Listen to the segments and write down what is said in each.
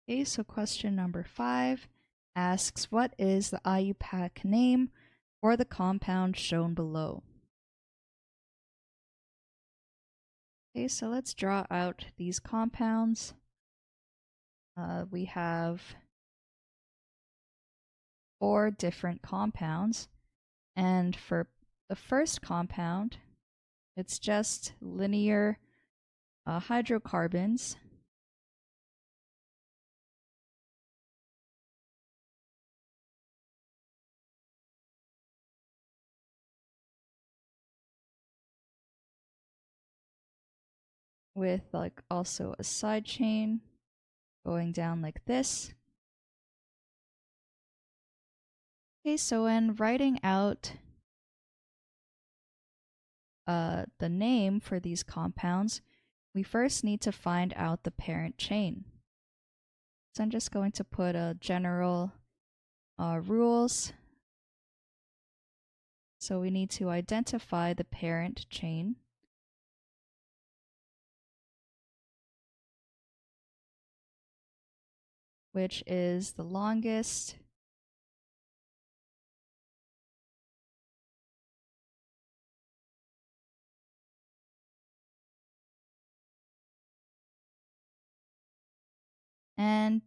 Okay, so question number 5 asks, what is the IUPAC name for the compound shown below? Okay, so let's draw out these compounds. We have 4 different compounds, and for the first compound, it's just linear hydrocarbons. With like also a side chain going down like this. Okay, so when writing out the name for these compounds, we first need to find out the parent chain. So I'm just going to put a general rules. So we need to identify the parent chain. Which is the longest. And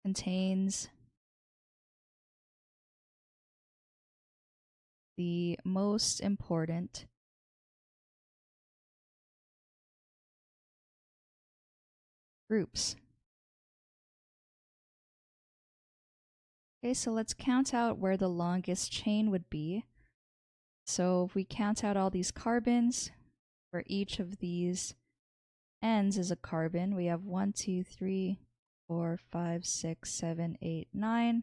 contains the most important groups. Okay, so let's count out where the longest chain would be. So if we count out all these carbons, where each of these ends is a carbon, we have 1, 2, 3, 4, 5, 6, 7, 8, 9.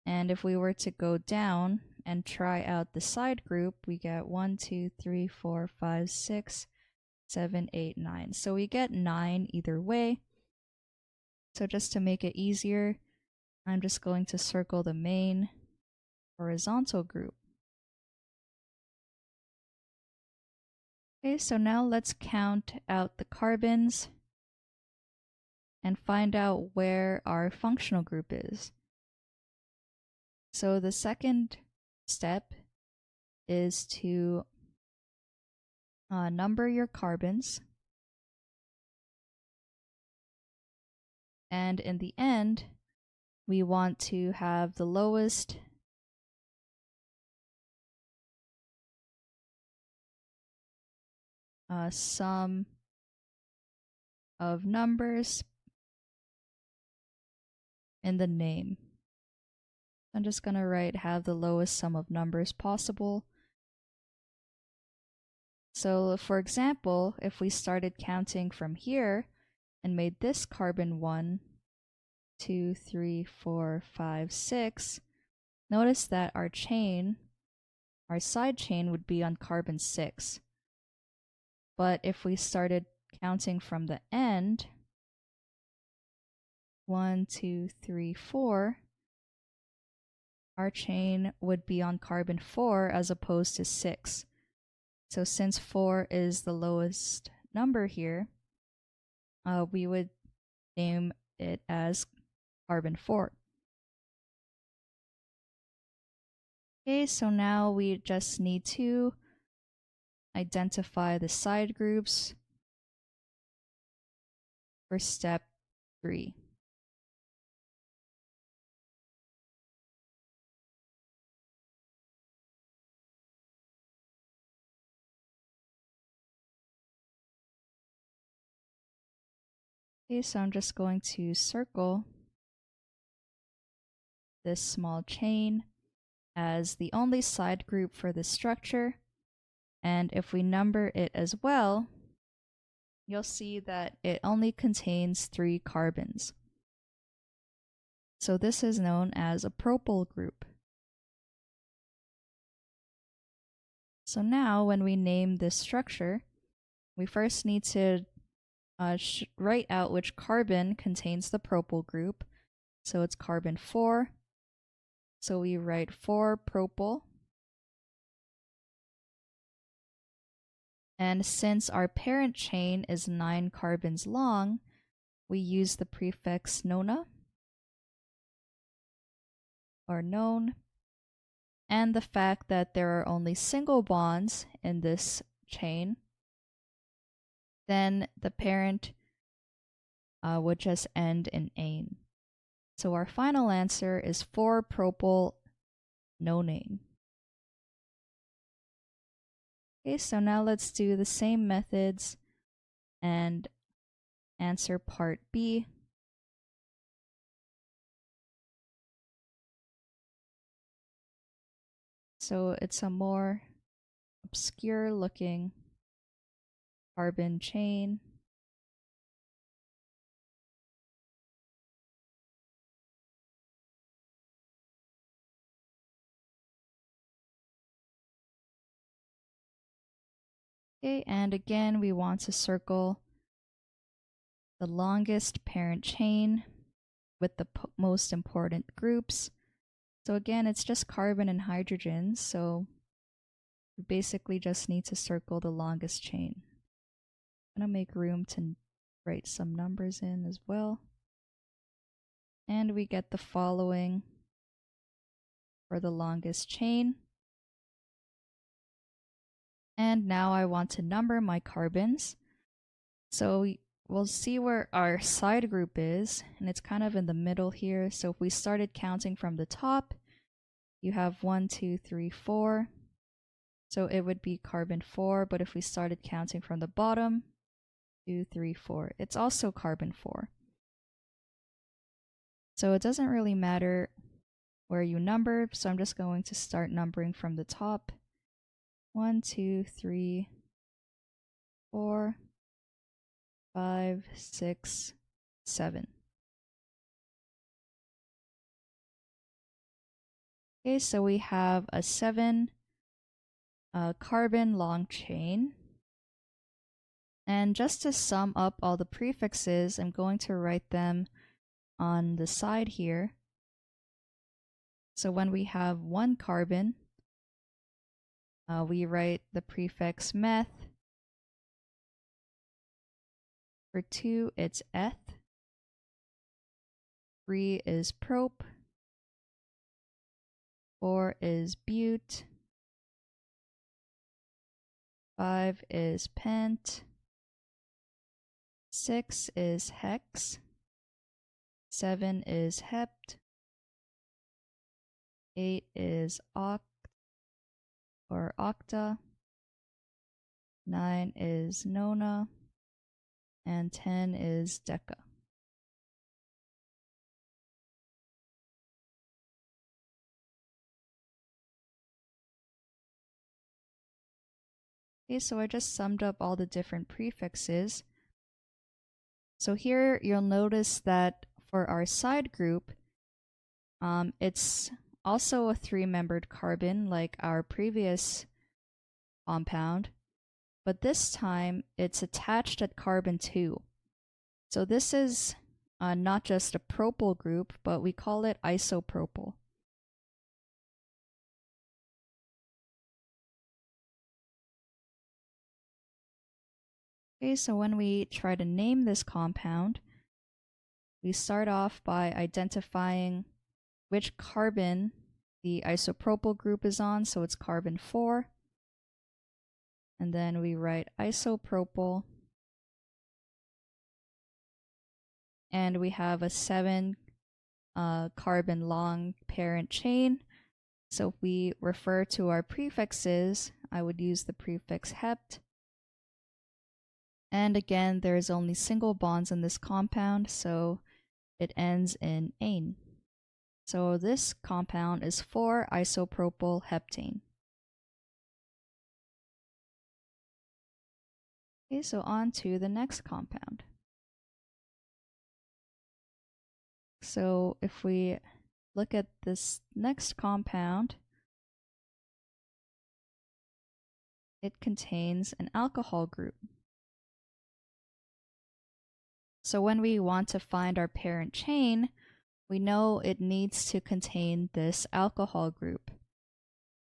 And if we were to go down and try out the side group, we get 1, 2, 3, 4, 5, 6, 7, 8, 9. So we get 9 either way. So just to make it easier, I'm just going to circle the main horizontal group. Okay, so now let's count out the carbons and find out where our functional group is. So the second step is to number your carbons. And in the end, we want to have the lowest sum of numbers in the name. I'm just going to write have the lowest sum of numbers possible. So for example, if we started counting from here and made this carbon 1, 2, 3, 4, 5, 6, notice that our chain, our side chain would be on carbon 6. But if we started counting from the end, 1, 2, 3, 4, our chain would be on carbon 4 as opposed to 6. So since 4 is the lowest number here, we would name it as carbon 4. Okay, so now we just need to identify the side groups for step 3. Okay, so I'm just going to circle this small chain as the only side group for this structure. And if we number it as well, you'll see that it only contains 3 carbons. So this is known as a propyl group. So now when we name this structure, we first need to write out which carbon contains the propyl group. So it's carbon 4. So we write 4-propyl. And since our parent chain is 9 carbons long, we use the prefix nona or known, and the fact that there are only single bonds in this chain, then the parent would just end in ane. So our final answer is 4-propyl nonane. Okay, so now let's do the same methods and answer part B. So it's a more obscure looking carbon chain. Okay, and again, we want to circle the longest parent chain with the most important groups. So again, it's just carbon and hydrogen, so we basically just need to circle the longest chain. I'm gonna make room to write some numbers in as well. And we get the following for the longest chain. And now I want to number my carbons. So we'll see where our side group is, and it's kind of in the middle here. So if we started counting from the top, you have 1, 2, 3, 4. So it would be carbon 4, but if we started counting from the bottom, 2, 3, 4, it's also carbon 4. So it doesn't really matter where you number, so I'm just going to start numbering from the top. 1, 2, 3, 4, 5, 6, 7. Okay, so we have a 7 carbon long chain. And just to sum up all the prefixes, I'm going to write them on the side here. So when we have 1 carbon, we write the prefix meth. For 2, it's eth. 3 is prop. 4 is bute. 5 is pent. 6 is hex. 7 is hept. 8 is oct or octa. 9 is nona. And 10 is deca. Okay, so I just summed up all the different prefixes. So here you'll notice that for our side group, it's also a 3-membered carbon like our previous compound, but this time it's attached at carbon 2. So this is not just a propyl group, but we call it isopropyl. Okay, so when we try to name this compound, we start off by identifying which carbon the isopropyl group is on, so it's carbon 4. And then we write isopropyl. And we have a 7 carbon long parent chain. So if we refer to our prefixes, I would use the prefix hept. And again, there's only single bonds in this compound, so it ends in ane. So this compound is 4-isopropyl heptane. Okay, so on to the next compound. So if we look at this next compound, it contains an alcohol group. So when we want to find our parent chain, we know it needs to contain this alcohol group.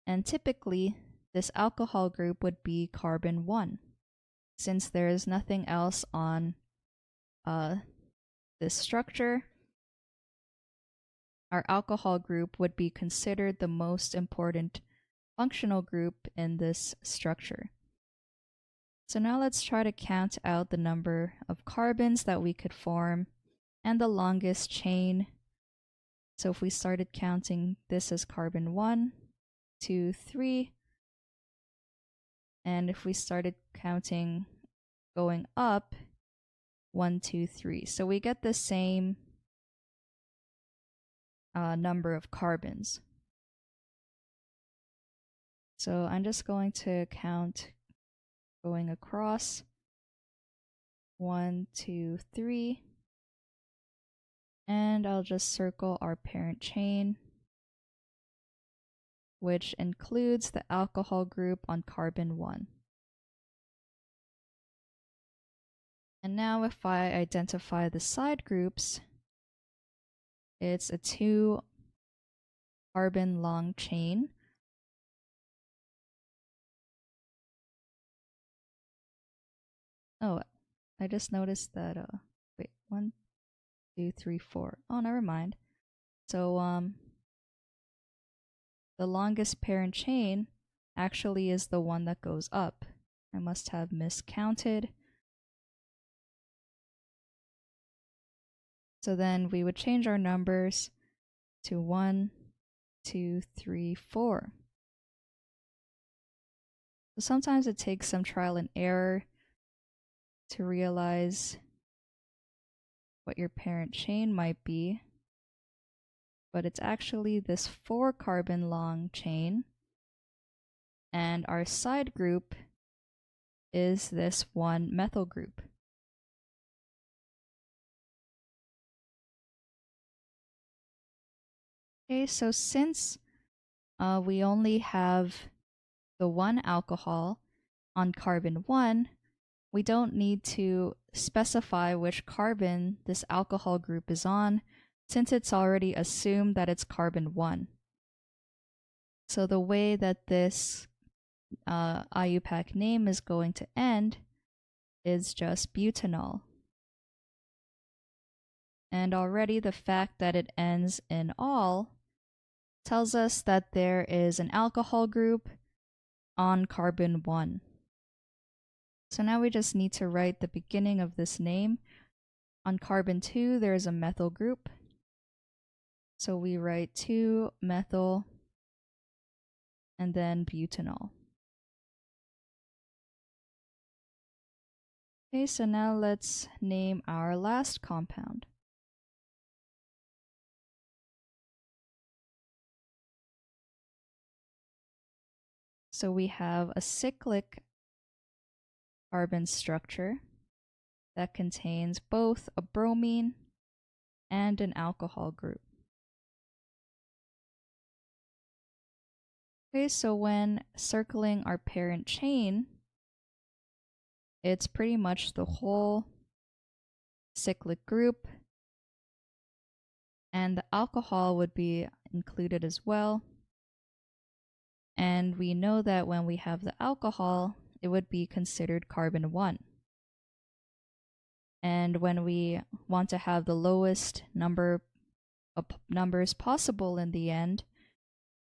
And typically, this alcohol group would be carbon 1, since there is nothing else on this structure, our alcohol group would be considered the most important functional group in this structure. So now let's try to count out the number of carbons that we could form and the longest chain. So if we started counting this as carbon 1, 2, 3, and if we started counting going up, 1, 2, 3. So we get the same number of carbons. So I'm just going to count going across 1, 2, 3, and I'll just circle our parent chain, which includes the alcohol group on carbon 1. And now if I identify the side groups, it's a 2 carbon long chain. Oh, I just noticed that, wait, 1, 2, 3, 4. Oh, never mind. So, the longest parent chain actually is the one that goes up. I must have miscounted. So then we would change our numbers to 1, 2, 3, 4. So sometimes it takes some trial and error to realize what your parent chain might be, but it's actually this 4 carbon long chain, and our side group is this 1 methyl group. Okay, so since we only have the 1 alcohol on carbon 1, we don't need to specify which carbon this alcohol group is on, since it's already assumed that it's carbon 1. So the way that this IUPAC name is going to end is just butanol. And already the fact that it ends in "-ol" tells us that there is an alcohol group on carbon 1. So now we just need to write the beginning of this name. On carbon 2, there is a methyl group. So we write 2-methyl and then butanol. Okay, so now let's name our last compound. So we have a cyclic carbon structure that contains both a bromine and an alcohol group. Okay, so when circling our parent chain, it's pretty much the whole cyclic group, and the alcohol would be included as well. And we know that when we have the alcohol, it would be considered carbon 1. And when we want to have the lowest number of numbers possible in the end,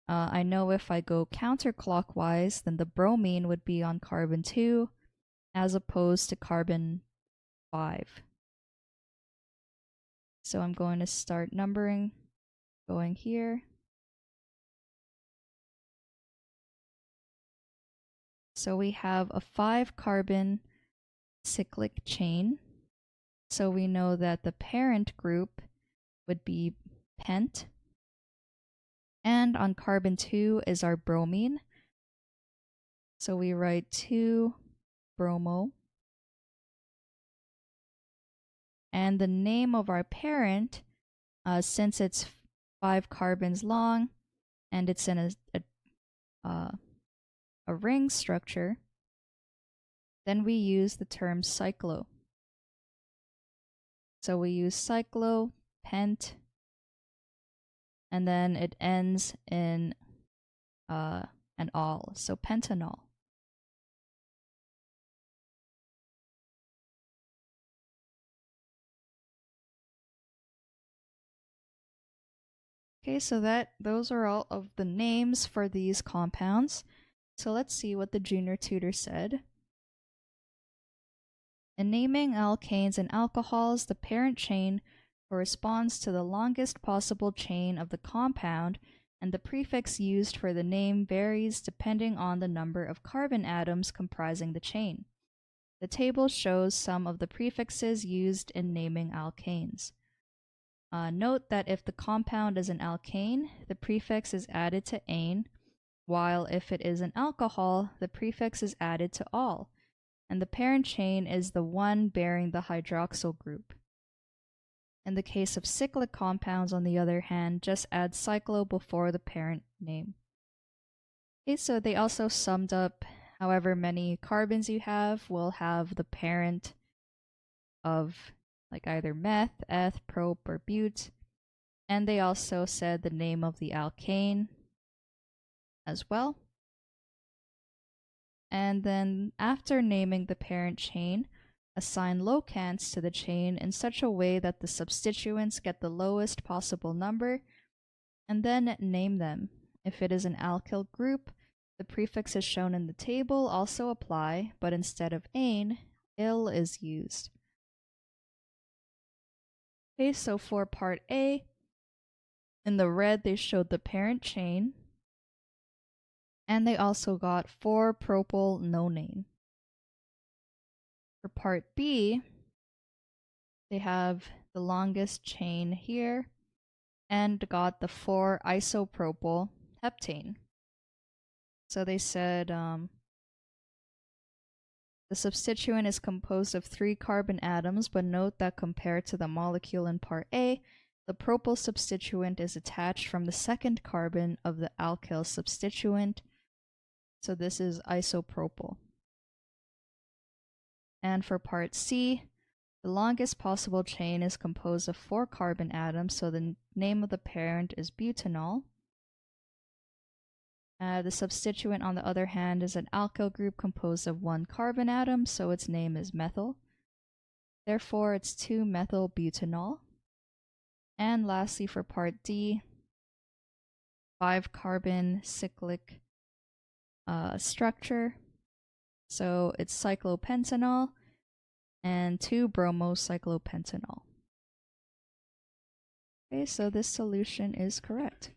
I know if I go counterclockwise, then the bromine would be on carbon 2 as opposed to carbon 5. So I'm going to start numbering, going here. So we have a 5 carbon cyclic chain. So we know that the parent group would be pent. And on carbon 2 is our bromine. So we write 2-bromo. And the name of our parent, since it's 5 carbons long and it's in a ring structure, then we use the term cyclo. So we use cyclo, pent, and then it ends in an "-ol", so pentanol. Okay, so those are all of the names for these compounds. So let's see what the junior tutor said. In naming alkanes and alcohols, the parent chain corresponds to the longest possible chain of the compound, and the prefix used for the name varies depending on the number of carbon atoms comprising the chain. The table shows some of the prefixes used in naming alkanes. Note that if the compound is an alkane, the prefix is added to ane, while if it is an alcohol, the prefix is added to -al, and the parent chain is the one bearing the hydroxyl group. In the case of cyclic compounds, on the other hand, just add cyclo before the parent name. Okay, so they also summed up however many carbons you have will have the parent of like either meth, eth, prop, or bute. And they also said the name of the alkane as well. And then after naming the parent chain, assign locants to the chain in such a way that the substituents get the lowest possible number, and then name them. If it is an alkyl group, the prefixes shown in the table also apply, but instead of ane, -il is used. Okay, so for part A, in the red they showed the parent chain, and they also got 4-propyl nonane. For part B, they have the longest chain here and got the 4-isopropyl heptane. So they said the substituent is composed of 3 carbon atoms, but note that compared to the molecule in part A, the propyl substituent is attached from the second carbon of the alkyl substituent. So this is isopropyl. And for part C, the longest possible chain is composed of 4 carbon atoms, so the name of the parent is butanol. The substituent, on the other hand, is an alkyl group composed of 1 carbon atom, so its name is methyl. Therefore, it's 2-methylbutanol. And lastly, for part D, 5-carbon cyclic structure. So it's cyclopentanol and 2-bromocyclopentanol. Okay, so this solution is correct.